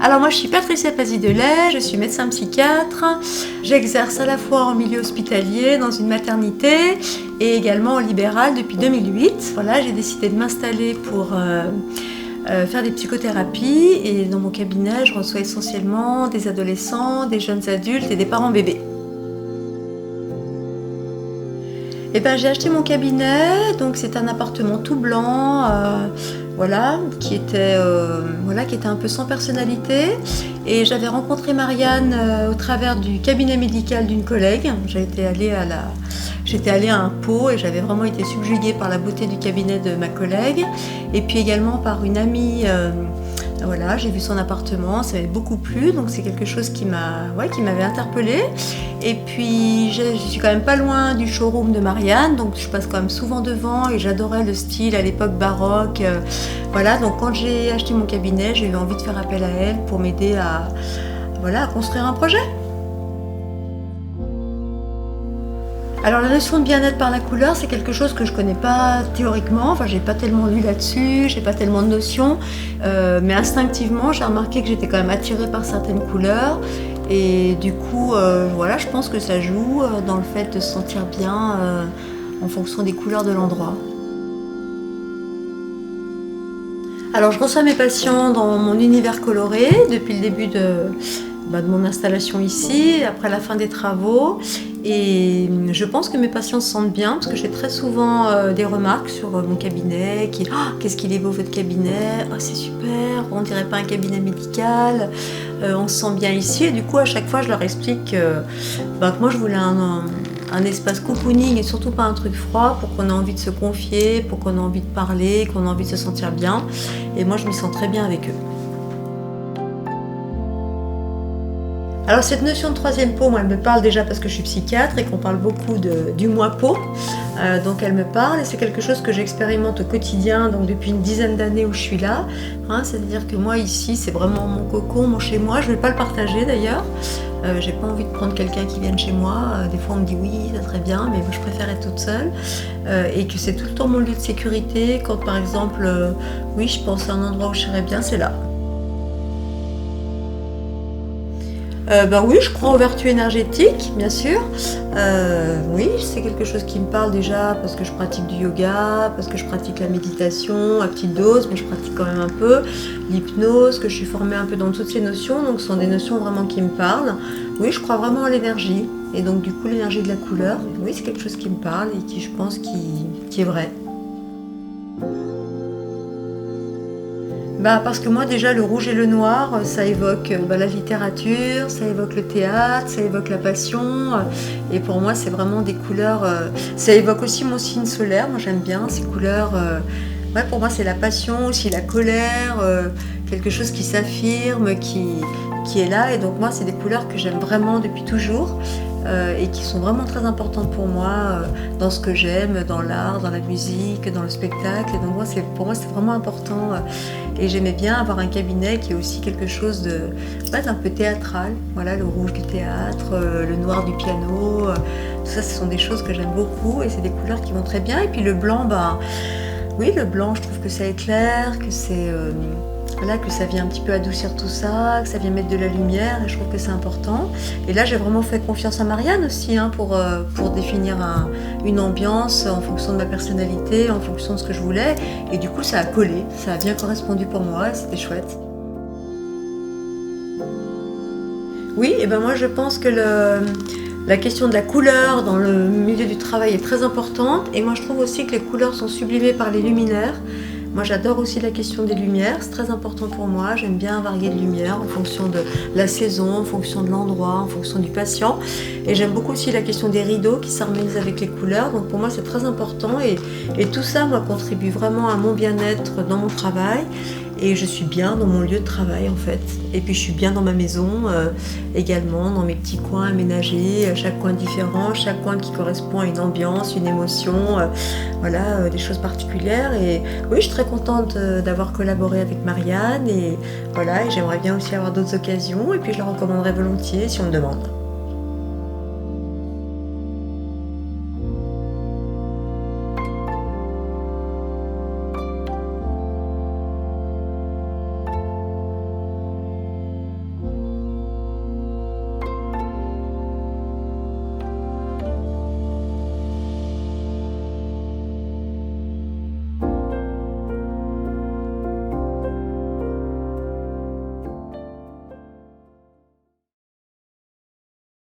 Alors moi je suis Patricia Pazidelet, je suis médecin psychiatre. J'exerce à la fois en milieu hospitalier, dans une maternité et également en libéral depuis 2008. Voilà, j'ai décidé de m'installer pour faire des psychothérapies et dans mon cabinet je reçois essentiellement des adolescents, des jeunes adultes et des parents bébés. J'ai acheté mon cabinet, donc c'est un appartement tout blanc, qui était un peu sans personnalité. Et j'avais rencontré Marianne au travers du cabinet médical d'une collègue. J'étais allée à un pot et j'avais vraiment été subjuguée par la beauté du cabinet de ma collègue. Et puis également par une amie. J'ai vu son appartement, ça m'avait beaucoup plu, donc c'est quelque chose qui m'avait interpellée. Et puis je suis quand même pas loin du showroom de Marianne, donc je passe quand même souvent devant et j'adorais le style à l'époque baroque. Donc quand j'ai acheté mon cabinet, j'ai eu envie de faire appel à elle pour m'aider à construire un projet. Alors la notion de bien-être par la couleur, c'est quelque chose que je connais pas théoriquement, j'ai pas tellement lu là-dessus, j'ai pas tellement de notions, mais instinctivement j'ai remarqué que j'étais quand même attirée par certaines couleurs et du coup je pense que ça joue dans le fait de se sentir bien en fonction des couleurs de l'endroit. Alors je reçois mes patients dans mon univers coloré depuis le début de mon installation ici, après la fin des travaux. Et je pense que mes patients se sentent bien parce que j'ai très souvent des remarques sur mon cabinet qui qu'est-ce qu'il est beau votre cabinet, c'est super, on dirait pas un cabinet médical, on se sent bien ici. Et du coup à chaque fois je leur explique que moi je voulais un espace cocooning et surtout pas un truc froid pour qu'on ait envie de se confier, pour qu'on ait envie de parler, qu'on ait envie de se sentir bien. Et moi je m'y sens très bien avec eux. Alors cette notion de troisième peau, moi elle me parle déjà parce que je suis psychiatre et qu'on parle beaucoup du mois peau, donc elle me parle et c'est quelque chose que j'expérimente au quotidien, donc depuis une dizaine d'années où je suis là, c'est-à-dire que moi ici c'est vraiment mon cocon, mon chez moi, je ne vais pas le partager d'ailleurs, j'ai pas envie de prendre quelqu'un qui vienne chez moi, des fois on me dit oui ça serait bien mais moi je préfère être toute seule et que c'est tout le temps mon lieu de sécurité quand par exemple je pense à un endroit où je serais bien, c'est là. Oui, je crois aux vertus énergétiques, bien sûr. C'est quelque chose qui me parle déjà parce que je pratique du yoga, parce que je pratique la méditation à petite dose, mais je pratique quand même un peu l'hypnose, que je suis formée un peu dans toutes ces notions, donc ce sont des notions vraiment qui me parlent. Oui, je crois vraiment à l'énergie, et donc du coup l'énergie de la couleur, oui, c'est quelque chose qui me parle et qui, je pense, qui est vrai. Parce que moi déjà le rouge et le noir ça évoque la littérature, ça évoque le théâtre, ça évoque la passion et pour moi c'est vraiment des couleurs, ça évoque aussi mon signe solaire, moi j'aime bien ces couleurs, pour moi c'est la passion, aussi la colère, quelque chose qui s'affirme, qui est là et donc moi c'est des couleurs que j'aime vraiment depuis toujours. Et qui sont vraiment très importantes pour moi dans ce que j'aime, dans l'art, dans la musique, dans le spectacle. Et donc pour moi c'est vraiment important et j'aimais bien avoir un cabinet qui est aussi quelque chose d'un peu théâtral. Voilà, le rouge du théâtre, le noir du piano, tout ça ce sont des choses que j'aime beaucoup et c'est des couleurs qui vont très bien. Et puis le blanc, le blanc je trouve que ça éclaire, que c'est... que ça vient un petit peu adoucir tout ça, que ça vient mettre de la lumière et je trouve que c'est important. Et là j'ai vraiment fait confiance à Marianne aussi pour définir une ambiance en fonction de ma personnalité, en fonction de ce que je voulais. Et du coup ça a collé, ça a bien correspondu pour moi et c'était chouette. Oui, et moi je pense que la question de la couleur dans le milieu du travail est très importante et moi je trouve aussi que les couleurs sont sublimées par les luminaires. Moi j'adore aussi la question des lumières, c'est très important pour moi, j'aime bien varier de lumière en fonction de la saison, en fonction de l'endroit, en fonction du patient. Et j'aime beaucoup aussi la question des rideaux qui s'harmonisent avec les couleurs, donc pour moi c'est très important et tout ça contribue vraiment à mon bien-être dans mon travail. Et je suis bien dans mon lieu de travail en fait. Et puis je suis bien dans ma maison également, dans mes petits coins aménagés, chaque coin différent, chaque coin qui correspond à une ambiance, une émotion, des choses particulières. Et oui, je suis très contente d'avoir collaboré avec Marianne et j'aimerais bien aussi avoir d'autres occasions et puis je la recommanderais volontiers si on me demande.